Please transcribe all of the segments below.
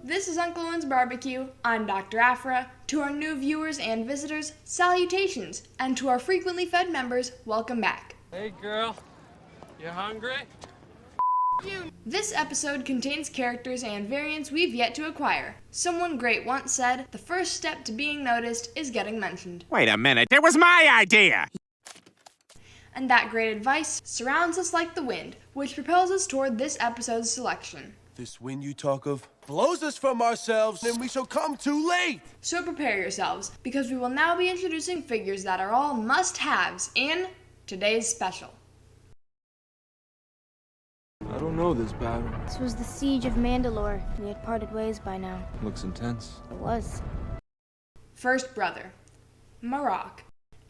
this is Uncle Owen's Barbecue. I'm Dr. Afra. To our new viewers and visitors, salutations. And to our frequently fed members, welcome back. Hey girl, you hungry? This episode contains characters and variants we've yet to acquire. Someone great once said, the first step to being noticed is getting mentioned. Wait a minute, it was my idea! And that great advice surrounds us like the wind, which propels us toward this episode's selection. This wind you talk of blows us from ourselves, and we shall come too late! So prepare yourselves, because we will now be introducing figures that are all must-haves in today's special. I don't know this battle. This was the siege of Mandalore. We had parted ways by now. Looks intense. It was. First brother, Marok.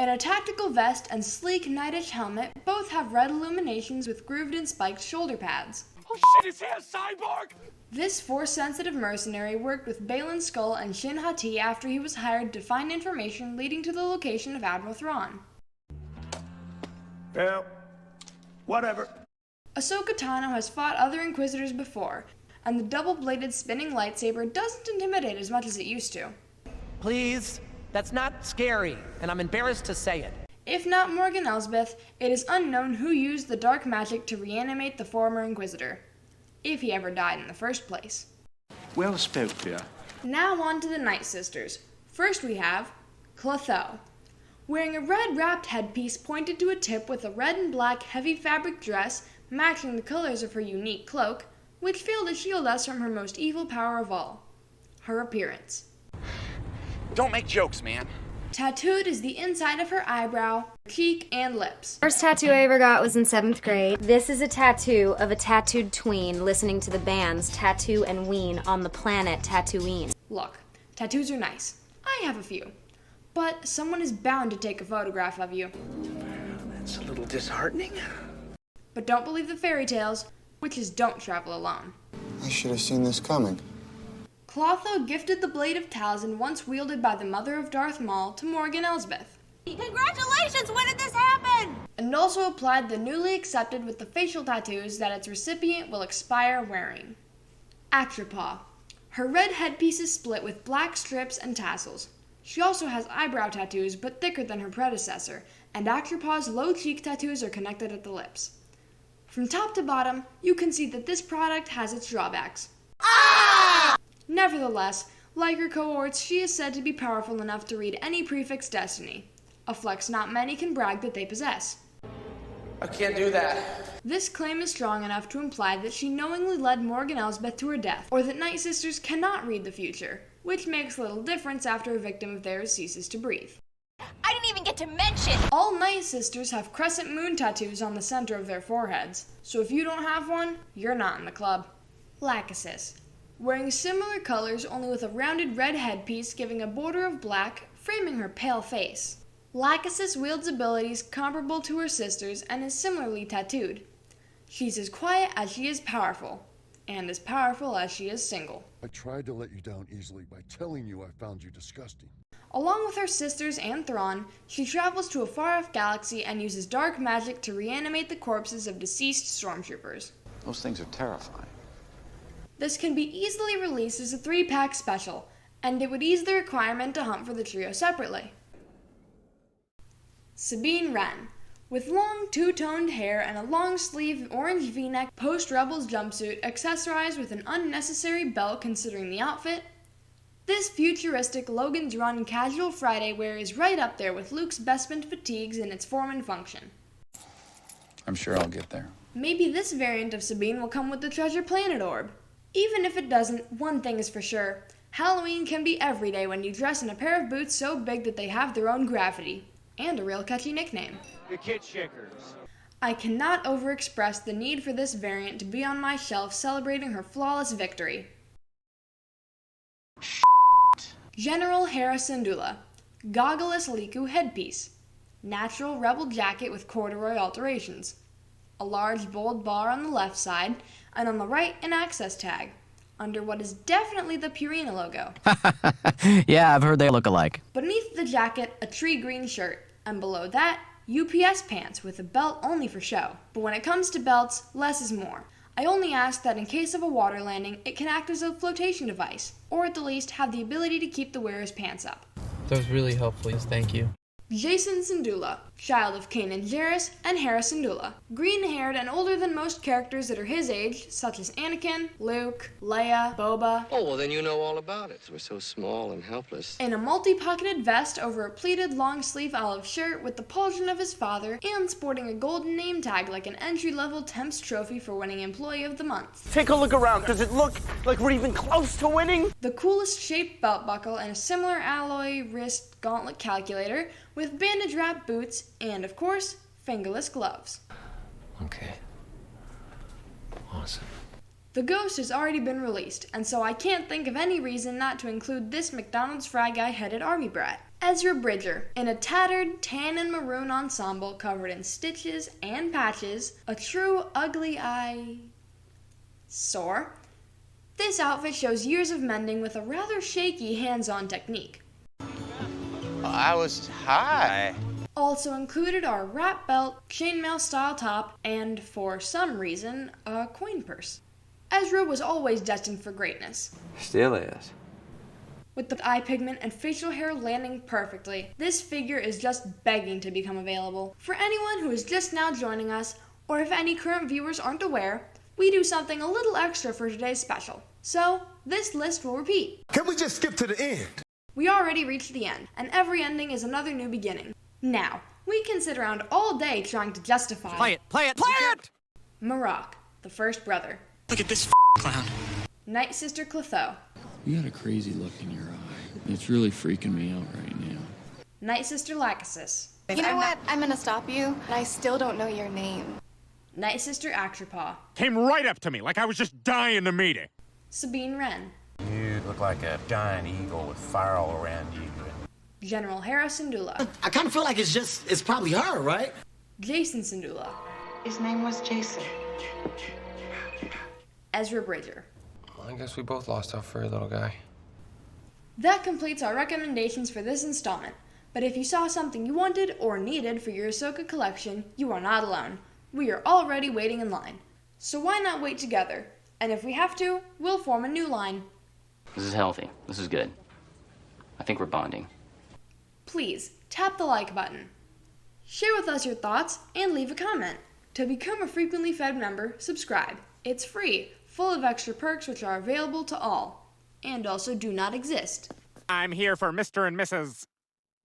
In a tactical vest and sleek knightish helmet, both have red illuminations with grooved and spiked shoulder pads. Oh shit, is he a cyborg? This Force-sensitive mercenary worked with Baylan Skull and Shin Hati after he was hired to find information leading to the location of Admiral Thrawn. Well, whatever. Ahsoka Tano has fought other Inquisitors before, and the double-bladed spinning lightsaber doesn't intimidate as much as it used to. Please, that's not scary, and I'm embarrassed to say it. If not Morgan Elsbeth, it is unknown who used the dark magic to reanimate the former Inquisitor, if he ever died in the first place. Well spoke, dear. Now on to the Night Sisters. First we have Clotho. Wearing a red-wrapped headpiece pointed to a tip with a red and black heavy fabric dress matching the colors of her unique cloak, which failed to shield us from her most evil power of all, her appearance. Don't make jokes, man. Tattooed is the inside of her eyebrow, cheek, and lips. First tattoo I ever got was in 7th grade. This is a tattoo of a tattooed tween listening to the bands Tattoo and Ween on the planet Tatooine. Look, tattoos are nice. I have a few. But someone is bound to take a photograph of you. That's a little disheartening. But don't believe the fairy tales. Witches don't travel alone. I should have seen this coming. Clotho gifted the Blade of Talzin, once wielded by the mother of Darth Maul, to Morgan Elsbeth. Congratulations! When did this happen? And also applied the newly accepted with the facial tattoos that its recipient will expire wearing. Atropaw. Her red headpiece is split with black strips and tassels. She also has eyebrow tattoos, but thicker than her predecessor, and Atropaw's low cheek tattoos are connected at the lips. From top to bottom, you can see that this product has its drawbacks. Nevertheless, like her cohorts, she is said to be powerful enough to read any prefix destiny, a flex not many can brag that they possess. I can't do that. This claim is strong enough to imply that she knowingly led Morgan Elsbeth to her death, or that Night Sisters cannot read the future, which makes little difference after a victim of theirs ceases to breathe. I didn't even get to mention! All Night Sisters have crescent moon tattoos on the center of their foreheads, so if you don't have one, you're not in the club. Lachesis. Wearing similar colors, only with a rounded red headpiece giving a border of black, framing her pale face. Lachesis wields abilities comparable to her sisters and is similarly tattooed. She's as quiet as she is powerful, and as powerful as she is single. I tried to let you down easily by telling you I found you disgusting. Along with her sisters and Thrawn, she travels to a far-off galaxy and uses dark magic to reanimate the corpses of deceased stormtroopers. Those things are terrifying. This can be easily released as a 3-pack special, and it would ease the requirement to hunt for the trio separately. Sabine Wren. With long two-toned hair and a long-sleeve orange v-neck post-Rebels jumpsuit accessorized with an unnecessary belt considering the outfit, this futuristic Logan's Run casual Friday wear is right up there with Luke's Bespin fatigues in its form and function. I'm sure I'll get there. Maybe this variant of Sabine will come with the Treasure Planet orb. Even if it doesn't, one thing is for sure. Halloween can be every day when you dress in a pair of boots so big that they have their own gravity. And a real catchy nickname. The Kit Shakers. I cannot overexpress the need for this variant to be on my shelf celebrating her flawless victory. General Hera Syndulla. Goggleless Liku headpiece. Natural rebel jacket with corduroy alterations. A large bold bar on the left side, and on the right an access tag, under what is definitely the Purina logo. Yeah, I've heard they look alike. Beneath the jacket, a tree green shirt, and below that, UPS pants with a belt only for show. But when it comes to belts, less is more. I only ask that in case of a water landing, it can act as a flotation device, or at the least have the ability to keep the wearer's pants up. That was really helpful, thank you. Jason Syndulla, child of Kanan Jarrus and Hera Syndulla. Green-haired and older than most characters that are his age, such as Anakin, Luke, Leia, Boba. Oh, well then you know all about it. We're so small and helpless. In a multi-pocketed vest over a pleated long-sleeve olive shirt with the pauldron of his father, and sporting a golden name tag like an entry-level Temps trophy for winning Employee of the Month. Take a look around. Does it look like we're even close to winning? The coolest shaped belt buckle and a similar alloy wrist gauntlet calculator, with bandage-wrapped boots, and, of course, fingerless gloves. Okay. Awesome. The Ghost has already been released, and so I can't think of any reason not to include this McDonald's Fry Guy-headed army brat. Ezra Bridger, in a tattered tan and maroon ensemble covered in stitches and patches, a true ugly eye... sore. This outfit shows years of mending with a rather shaky hands-on technique. I was high. Also included are wrap belt, chainmail style top, and, for some reason, a coin purse. Ezra was always destined for greatness. Still is. With the eye pigment and facial hair landing perfectly, this figure is just begging to become available. For anyone who is just now joining us, or if any current viewers aren't aware, we do something a little extra for today's special. So, this list will repeat. Can we just skip to the end? We already reached the end, and every ending is another new beginning. Now, we can sit around all day trying to justify... Play it! Marok, the first brother. Look at this clown. Night Sister Clotho. You got a crazy look in your eye. It's really freaking me out right now. Night Sister Lachesis. You know what? I'm gonna stop you, but I still don't know your name. Night Sister Akshapaw. Came right up to me like I was just dying to meet it. Sabine Wren. You look like a giant eagle with fire all around you. General Hera Syndulla. I kind of feel like it's probably her, right? Jason Syndulla. His name was Jason. Ezra Bridger. Well, I guess we both lost our furry little guy. That completes our recommendations for this installment. But if you saw something you wanted or needed for your Ahsoka collection, you are not alone. We are already waiting in line. So why not wait together? And if we have to, we'll form a new line. This is healthy. This is good. I think we're bonding. Please, tap the like button. Share with us your thoughts and leave a comment. To become a frequently fed member, subscribe. It's free, full of extra perks which are available to all, and also do not exist. I'm here for Mr. and Mrs.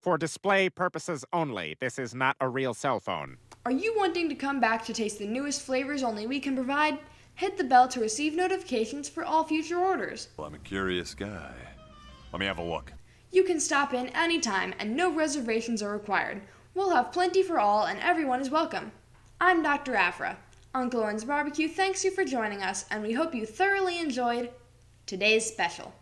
For display purposes only. This is not a real cell phone. Are you wanting to come back to taste the newest flavors only we can provide? Hit the bell to receive notifications for all future orders. Well, I'm a curious guy. Let me have a look. You can stop in anytime and no reservations are required. We'll have plenty for all and everyone is welcome. I'm Dr. Afra. Uncle Owen's Barbecue thanks you for joining us and we hope you thoroughly enjoyed today's special.